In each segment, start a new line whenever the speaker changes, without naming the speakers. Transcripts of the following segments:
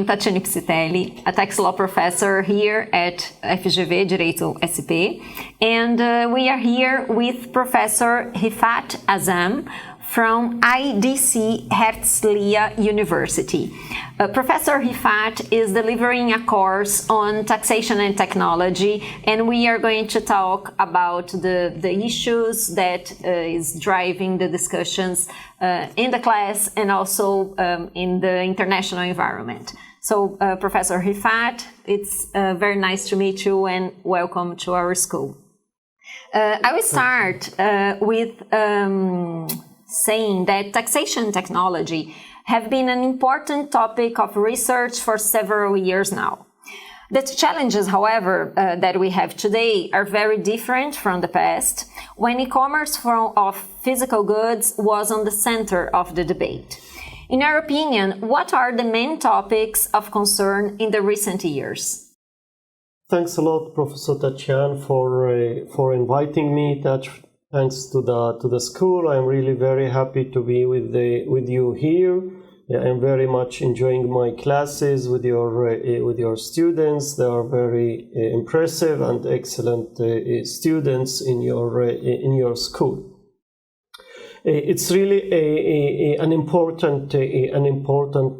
I'm Tathiane Piscitelli, a tax law professor here at FGV Direito SP, and we are here with Professor Rifat Azam from IDC Herzliya University. Professor Rifat is delivering a course on taxation and technology, and we are going to talk about the issues that is driving the discussions in the class and also in the international environment. So, Professor Rifat, it's very nice to meet you and welcome to our school. I will start with saying that taxation and technology have been an important topic of research for several years now. The challenges, however, that we have today are very different from the past, when e-commerce of physical goods was on the center of the debate. In your opinion, what are the main topics of concern in the recent years?
Thanks a lot, Professor Tathiane, for inviting me. Thanks to the school. I'm really very happy to be with you here. I'm very much enjoying my classes with your students. They are very impressive and excellent students in your school. It's really an important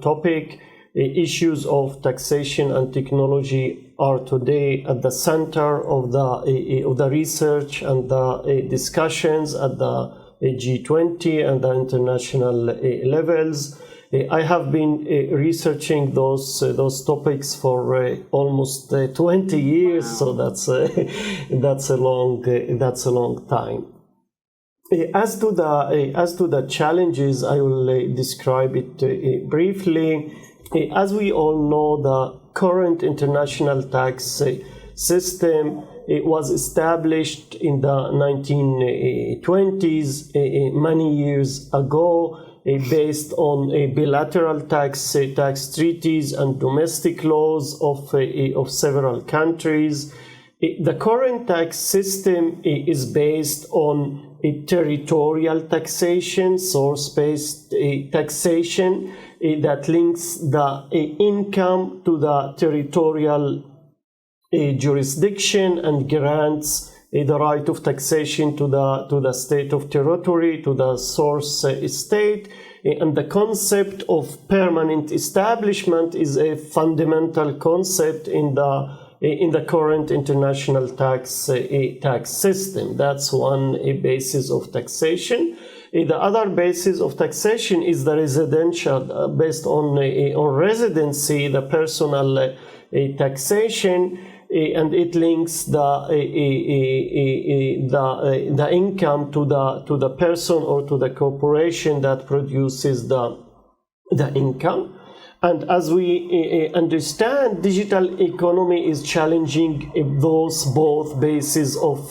topic. Issues of taxation and technology are today at the center of the research and the discussions at the G20 and the international levels. I have been researching those topics for almost 20 years, wow. So that's a long time. As to the challenges, I will describe it briefly. As we all know, the current international tax system was established in the 1920s, many years ago, based on bilateral tax treaties and domestic laws of several countries. The current tax system is based on territorial taxation, source-based taxation, that links the income to the territorial jurisdiction and grants the right of taxation to the state of territory, to the source state. And the concept of permanent establishment is a fundamental concept in the current international tax system. That's one basis of taxation. The other basis of taxation is the residential, based on residency, the personal taxation, and it links the income to the person or to the corporation that produces the income. And as we understand, digital economy is challenging those both bases of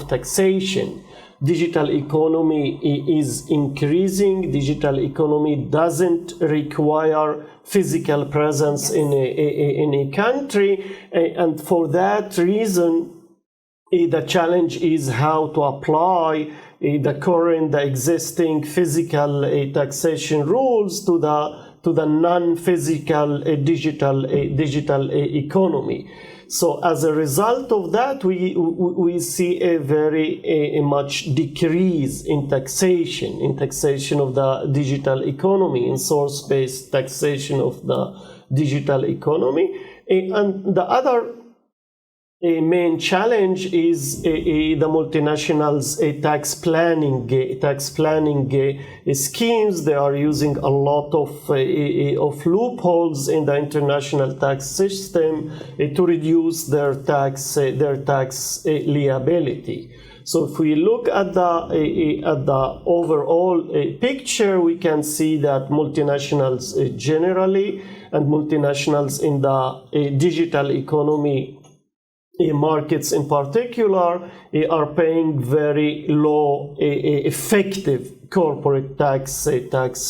taxation. Digital economy is increasing. Digital economy doesn't require physical presence in a country, and for that reason, the challenge is how to apply the existing physical taxation rules to the non-physical digital economy. So as a result of that, we see a very much decrease in taxation of the digital economy, in source-based taxation of the digital economy. And the other main challenge is the multinationals' tax planning schemes. They are using a lot of loopholes in the international tax system to reduce their tax liability. So if we look at the overall picture, we can see that multinationals generally and multinationals in the digital economy markets in particular are paying very low effective corporate tax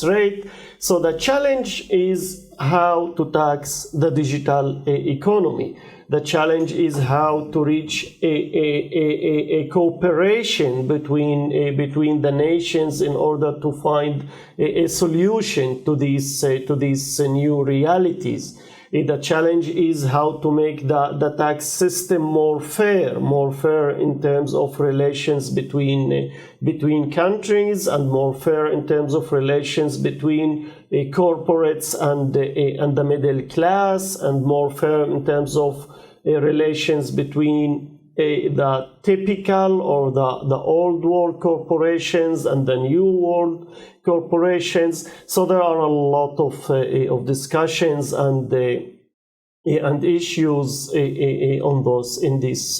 rate. So the challenge is how to tax the digital economy. The challenge is how to reach a cooperation between the nations in order to find a solution to these new realities. The challenge is how to make the tax system more fair in terms of relations between countries, and more fair in terms of relations between corporates and the middle class, and more fair in terms of relations between the typical or the old world corporations and the new world corporations. So there are a lot of discussions and issues on those in this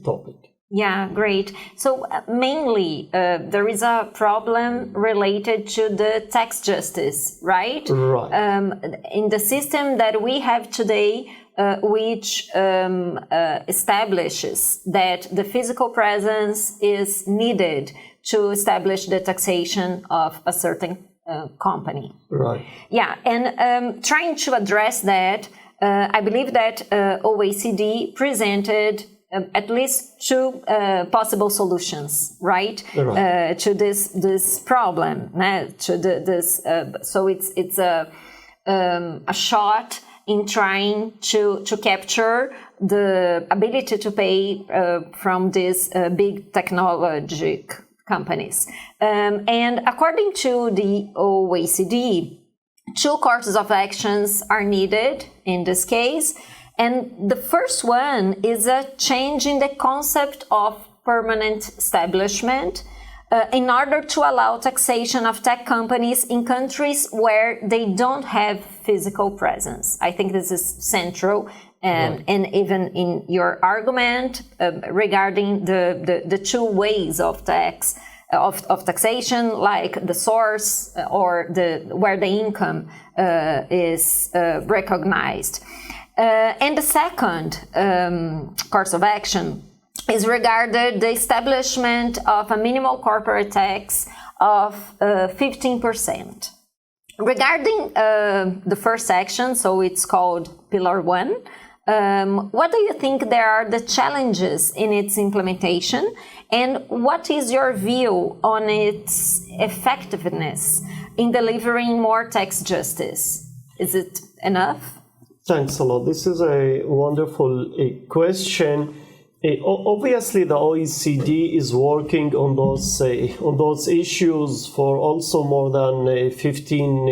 topic.
Yeah, great. So mainly there is a problem related to the tax justice, right?
Right.
In the system that we have today, which establishes that the physical presence is needed to establish the taxation of a certain company.
Right.
Yeah, and trying to address that, I believe that OECD presented at least two possible solutions, right?
Right.
To this problem. So it's a shot in trying to capture the ability to pay from these big technology companies. And according to the OECD, two courses of actions are needed in this case. And the first one is a change in the concept of permanent establishment in order to allow taxation of tech companies in countries where they don't have physical presence. I think this is central, and even in your argument regarding the two ways of taxation, like the source or where the income is recognized. And the second course of action is regarding the establishment of a minimal corporate tax of 15%. Regarding the first section, so it's called Pillar 1, what do you think there are the challenges in its implementation, and what is your view on its effectiveness in delivering more tax justice? Is it enough?
Thanks a lot. This is a wonderful question. Obviously, the OECD is working on those issues for also more than 15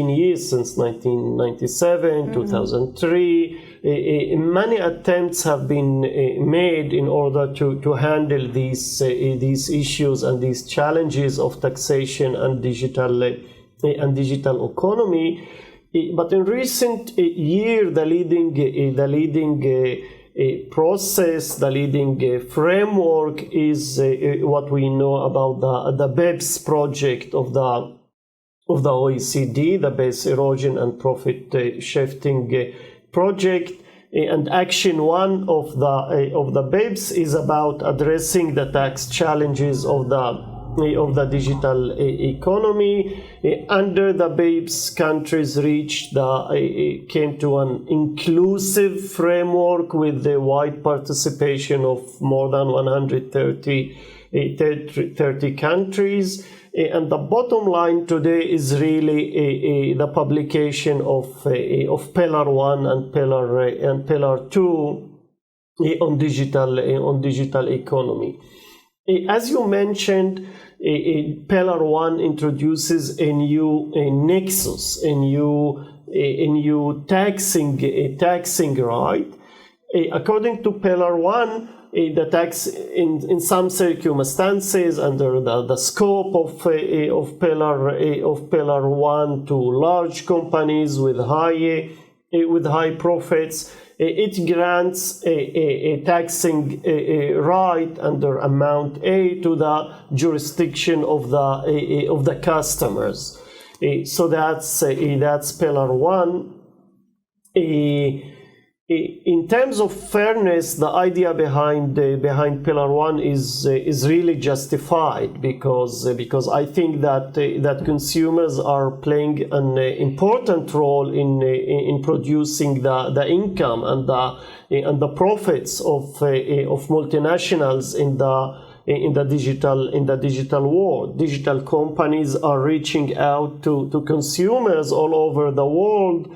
years, since 1997, 2003. Many attempts have been made in order to handle these issues and these challenges of taxation and digital economy. But in recent years, the leading process, the leading framework is what we know about the BEPS project of the OECD, the Base Erosion and Profit Shifting project. And Action 1 of the BEPS is about addressing the tax challenges of the digital economy. Under the BEPS, countries came to an inclusive framework with the wide participation of more than 130 countries. And the bottom line today is really the publication of Pillar 1 and Pillar 2 on digital economy. As you mentioned, Pillar 1 introduces a new nexus, a new taxing right. According to Pillar 1, the tax in some circumstances under the scope of Pillar 1 to large companies with high profits, it grants a taxing right under amount A to the jurisdiction of the customers. So that's Pillar 1. In terms of fairness, the idea behind Pillar 1 is really justified because I think that consumers are playing an important role in producing the income and the profits of multinationals digital world. Digital companies are reaching out to consumers all over the world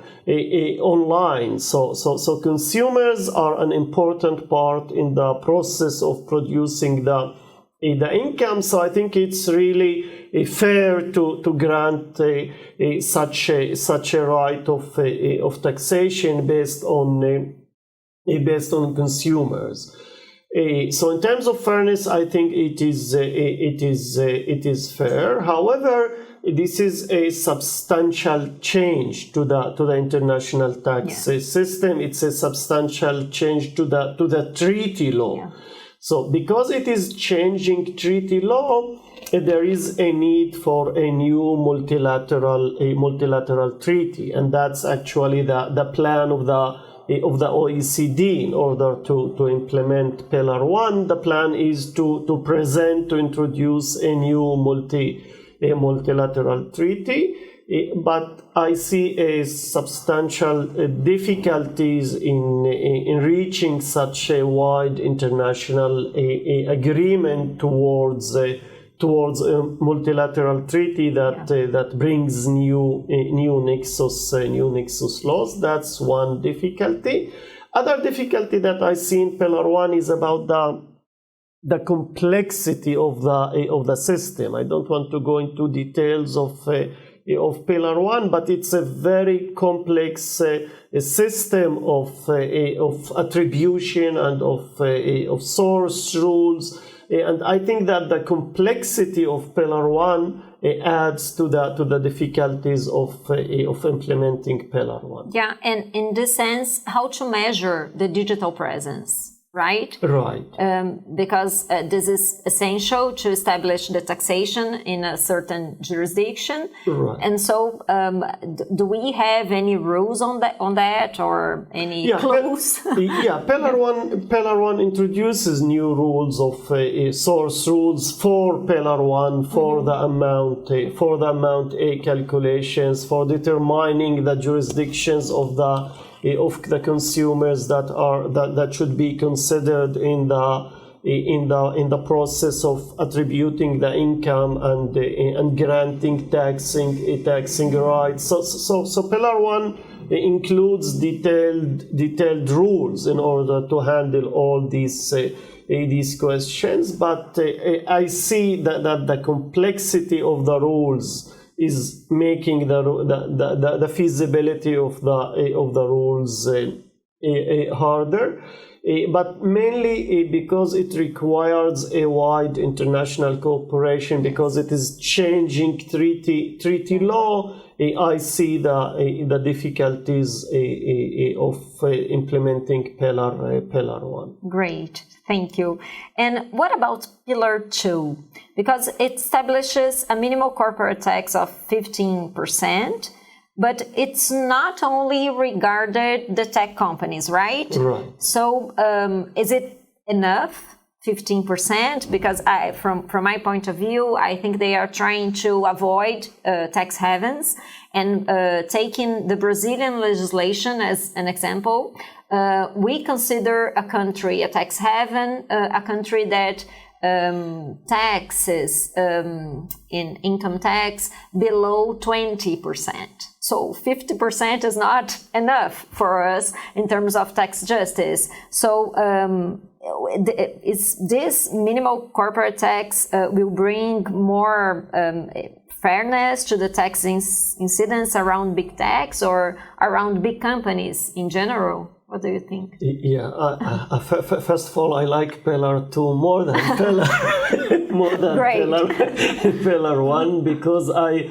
online. So consumers are an important part in the process of producing the income. So I think it's really fair to grant such a right of taxation based on consumers. So in terms of fairness, I think it is fair. However, this is a substantial change to the international tax system. It's a substantial change to the treaty law. Yeah. So because it is changing treaty law, there is a need for a new multilateral treaty, and that's actually the plan of the OECD in order to implement Pillar 1. The plan is to introduce a new multilateral treaty, but I see a substantial difficulties in reaching such a wide international agreement towards a multilateral treaty that brings new nexus laws. That's one difficulty. Other difficulty that I see in Pillar 1 is about the complexity of the system. I don't want to go into details of Pillar 1, but it's a very complex system of attribution and of source rules. And I think that the complexity of Pillar 1 adds to the difficulties of implementing Pillar 1.
Yeah, and in this sense, how to measure the digital presence, right?
Right.
Because this is essential to establish the taxation in a certain jurisdiction.
Right.
And so, do we have any rules on that or any clues?
Pillar 1 introduces new rules of source rules for Pillar 1 for the amount calculations, for determining the jurisdictions of the consumers that should be considered in the process of attributing the income and granting taxing rights. So Pillar 1 includes detailed rules in order to handle all these questions. But I see that the complexity of the rules is making the feasibility of the rules harder, but mainly because it requires a wide international cooperation, because it is changing treaty law. I see the difficulties of implementing Pillar 1.
Great, thank you. And what about Pillar 2? Because it establishes a minimal corporate tax of 15%, but it's not only regarded the tech companies, right?
Right.
So is it enough? 15%, because from my point of view, I think they are trying to avoid tax havens, and taking the Brazilian legislation as an example, we consider a country a tax haven, a country that taxes in income tax below 20%. So 50% is not enough for us in terms of tax justice. So is this minimal corporate tax will bring more fairness to the tax incidence around big techs or around big companies in general? What do you think?
Yeah, first of all, I like Pillar 2 more than Pillar Pillar 1 because I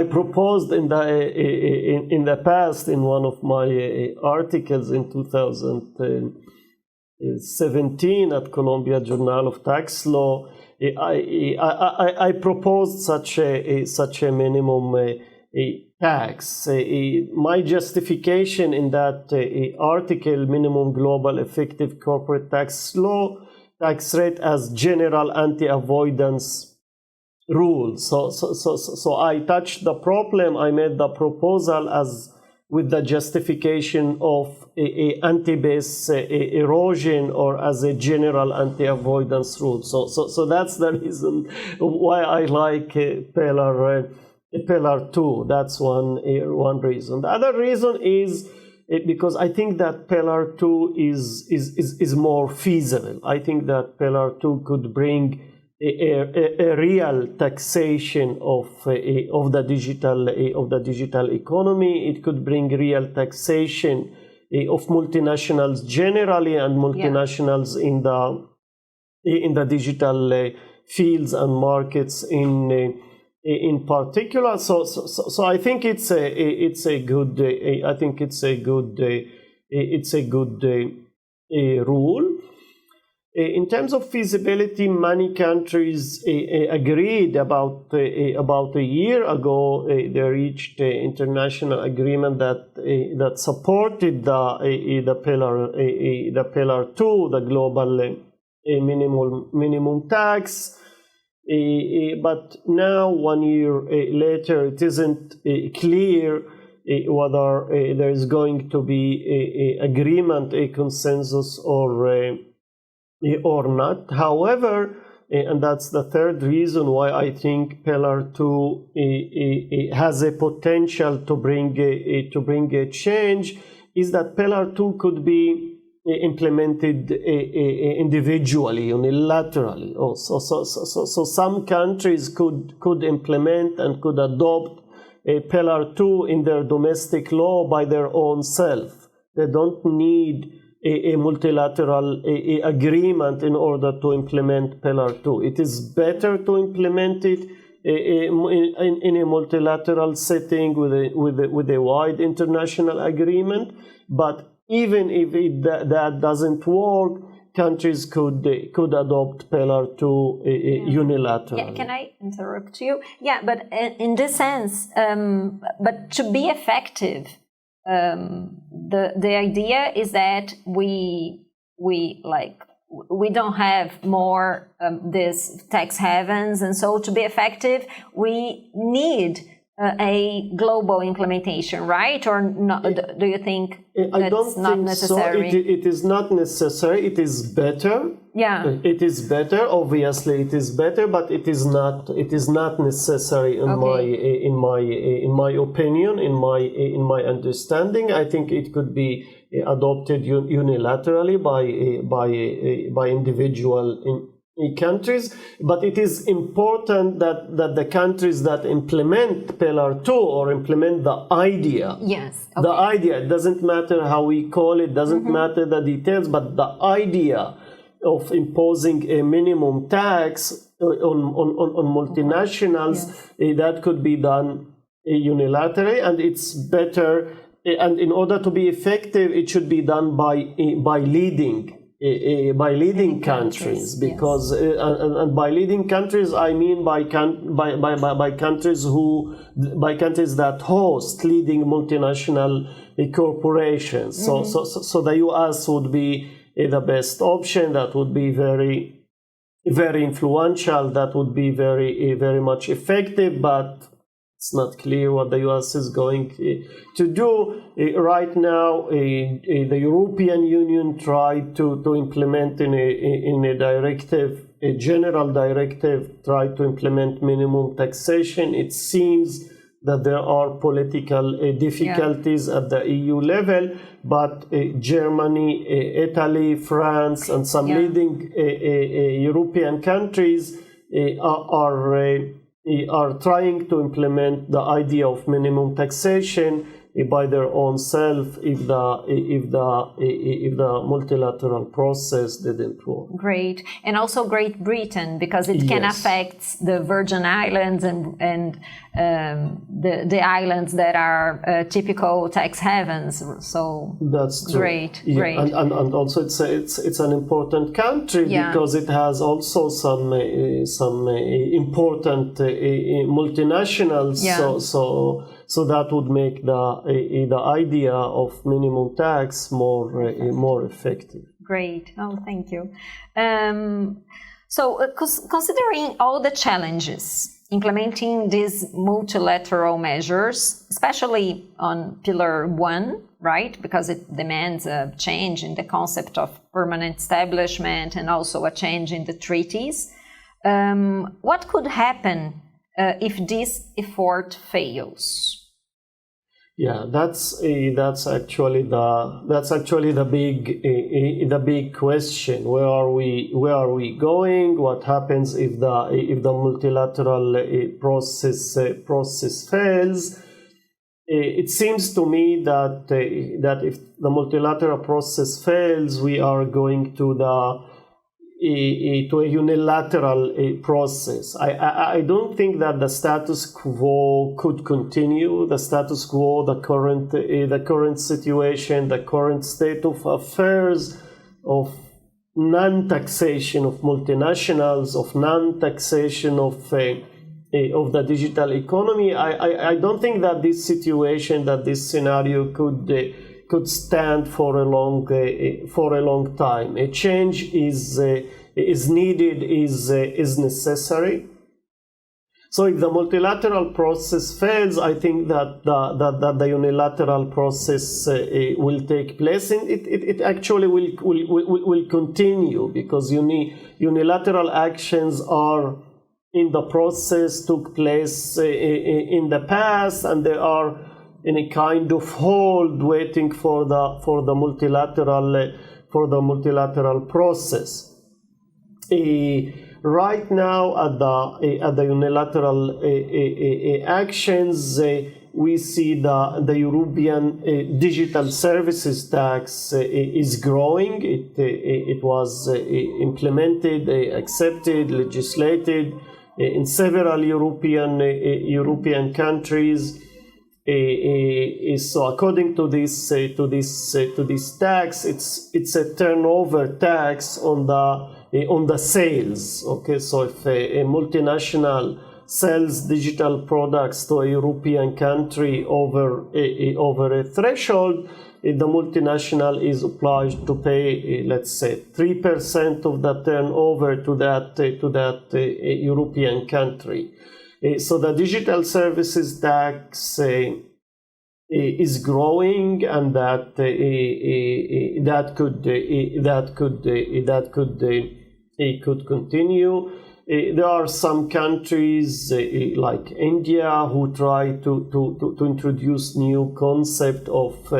proposed in the past in one of my articles in 2017 at Columbia Journal of Tax Law. I proposed such a minimum tax. My justification in that article, minimum global effective corporate tax law, tax rate as general anti-avoidance rule. So I touched the problem. I made the proposal as with the justification of a anti-base erosion or as a general anti-avoidance rule. So that's the reason why I like Pillar 2. That's one reason. The other reason is because I think that Pillar 2 is more feasible. I think that Pillar 2 could bring a real taxation of the digital economy. It could bring real taxation of multinationals generally and multinationals in the digital fields and markets in particular. So I think it's a good rule. In terms of feasibility, many countries agreed about a year ago. They reached an international agreement that supported the Pillar 2, the global minimum tax. But now, 1 year later, it isn't clear whether there is going to be an agreement, a consensus, or not. However, and that's the third reason why I think Pillar 2 has a potential to bring a change, is that Pillar 2 could be implemented individually, unilaterally. Also, so some countries could implement and could adopt a Pillar 2 in their domestic law by their own self. They don't need a multilateral agreement in order to implement Pillar 2. It is better to implement it in a multilateral setting with a wide international agreement. But even if that doesn't work, countries could adopt Pillar 2 unilaterally.
Yeah, can I interrupt you? Yeah, but in this sense, but to be effective, the idea is that we don't have more these tax havens, and so to be effective, we need a global implementation, right? Or not? Do you think that's not necessary?
So. It is not necessary. It is better.
Yeah.
It is better. Obviously, it is better, but it is not. It is not necessary in my opinion, in my understanding. I think it could be adopted unilaterally by individual countries, but it is important that the countries that implement Pillar 2 or implement the idea.
Yes.
Okay. The idea. It doesn't matter how we call it. Doesn't matter the details, but the idea of imposing a minimum tax on multinationals, that could be done unilaterally, and it's better. And in order to be effective, it should be done by leading countries, because and by leading countries I mean by countries that host leading multinational corporations. So the US would be the best option. That would be very, very influential. That would be very much effective, but it's not clear what the US is going to do. Right now, the European Union tried to implement in a directive, a general directive, tried to implement minimum taxation. It seems that there are political difficulties at the EU level, but Germany, Italy, France, and some leading European countries are trying to implement the idea of minimum taxation by their own self if the multilateral process didn't work.
Great. And also Great Britain, because it can affect the Virgin Islands and the islands that are typical tax havens. So
that's true.
Great.
And also it's an important country because it has also some important multinationals. So that would make the idea of minimum tax more effective.
Great. Oh, thank you. So considering all the challenges implementing these multilateral measures, especially on Pillar 1, right? Because it demands a change in the concept of permanent establishment and also a change in the treaties. What could happen if this effort fails?
Yeah, that's actually the big question. Where are we going? What happens if the multilateral process fails? It seems to me that if the multilateral process fails, we are going to a unilateral process. I don't think that the status quo could continue. The status quo, the current situation, the current state of affairs of non-taxation of multinationals, of non-taxation of the digital economy. I don't think that this situation, that this scenario could stand for a long time. A change is needed, is necessary. So if the multilateral process fails, I think that the unilateral process will take place, and it actually will continue, because unilateral actions are in the process, took place in the past, and they are in a kind of hold, waiting for the multilateral process. Right now, at the unilateral actions, we see the European digital services tax is growing. It was implemented, accepted, legislated in several European countries. So according to this tax, it's a turnover tax on the sales. Okay, so if a multinational sells digital products to a European country over a threshold, the multinational is obliged to pay, let's say, 3% of the turnover to that European country. So the digital services tax is growing, and that could continue. There are some countries like India who try to introduce new concept of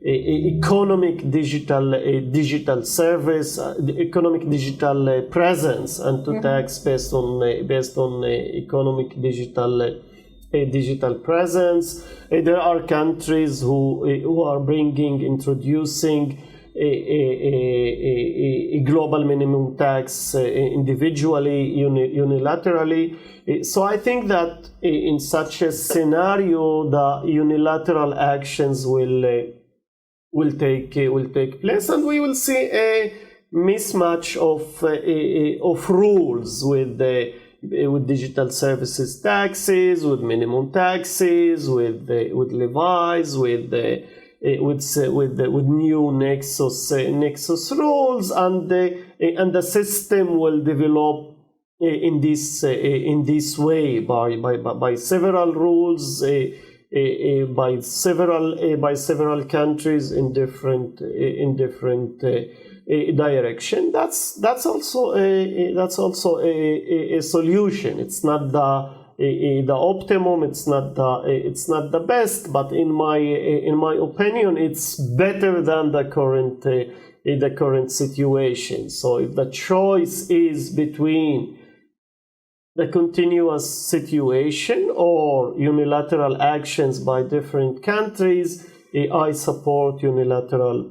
economic digital service, economic digital presence, and to tax based on economic digital presence. There are countries who are introducing a global minimum tax individually, unilaterally. So I think that in such a scenario, the unilateral actions will take place, and we will see a mismatch of rules with digital services taxes, with minimum taxes, with levies, with new nexus rules, and the system will develop in this way by several rules, by several countries in different direction. That's also a solution. It's not the optimum. It's not the best, but in my opinion, it's better than the current situation. So if the choice is between the continuous situation or unilateral actions by different countries, I support unilateral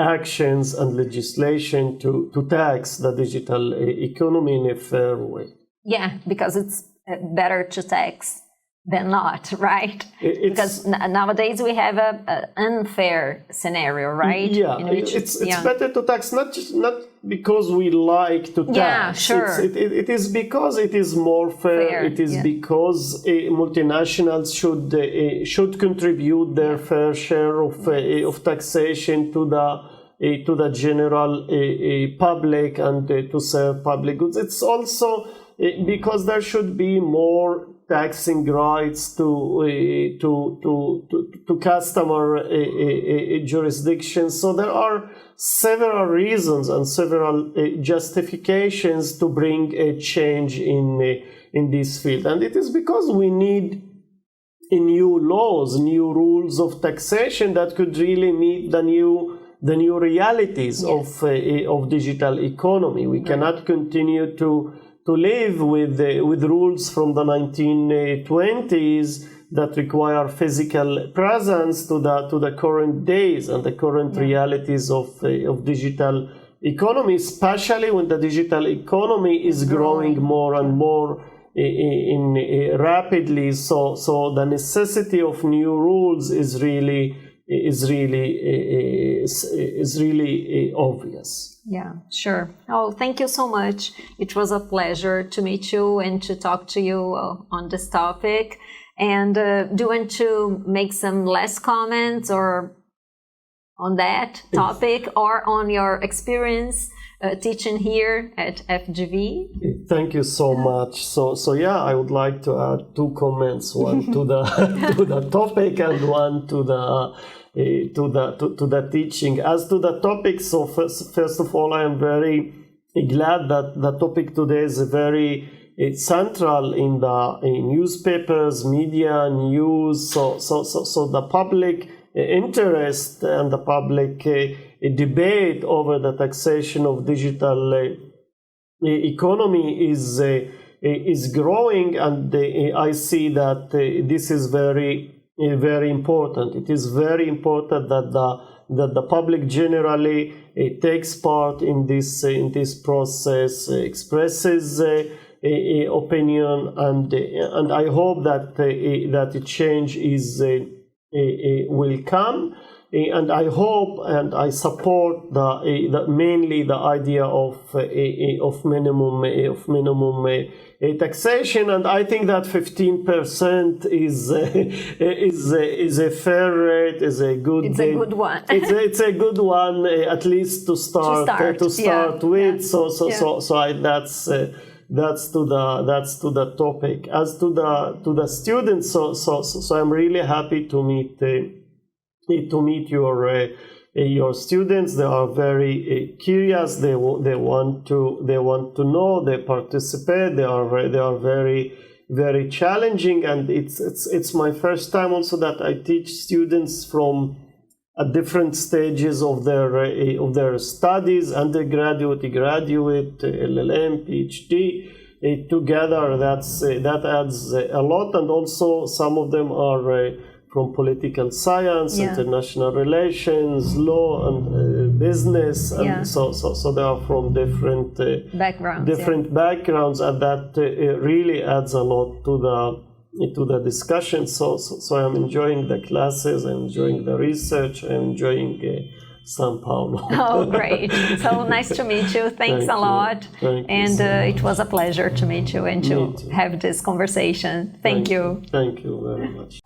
actions and legislation to tax the digital economy in a fair way.
Yeah, because it's better to tax than not, right? Because nowadays we have an unfair scenario, right?
Yeah, it's better to tax, not because we like to tax.
Yeah, sure.
It is because it is more fair. It is because multinationals should contribute their fair share of taxation to the general public and to serve public goods. It's also because there should be more taxing rights to customer jurisdictions. So there are several reasons and several justifications to bring a change in this field, and it is because we need new laws, new rules of taxation that could really meet the new realities of digital economy. We cannot continue to live with rules from the 1920s that require physical presence to the current days and the current realities of digital economy, especially when the digital economy is growing more and more rapidly. So the necessity of new rules is really obvious.
Yeah, sure. Oh, thank you so much. It was a pleasure to meet you and to talk to you on this topic. And do you want to make some last comments or on that topic or on your experience teaching here at FGV?
Thank you so much. So yeah, I would like to add two comments, one to the to the topic and one to the teaching. As to the topic, so first of all, I am very glad that the topic today is very central in the newspapers, media, news. So the public interest and the public debate over the taxation of digital economy is growing, and I see that this is very important. It is very important that the public generally takes part in this process, expresses opinion, and I hope that a change will come. And I hope and I support mainly the idea of minimum taxation, and I think that 15% is a fair rate, is a good.
It's a good one.
it's a good one, at least to start with.
Yeah.
So that's to the topic. As to the students, so I'm really happy to meet your students. They are very curious. They want to know. They participate. They are very, very challenging. And it's my first time also that I teach students from at different stages of their studies: undergraduate, graduate, LLM, PhD. Together, that adds a lot. And also some of them are from political science, international relations, law, and business, and so they are from different backgrounds, and that really adds a lot to the discussion. So I am enjoying the classes, I'm enjoying the research, I'm enjoying São Paulo.
Oh, great! So nice to meet you. Thanks a lot, and it was a pleasure to meet you and to have this conversation. Thank you.
Thank you very much.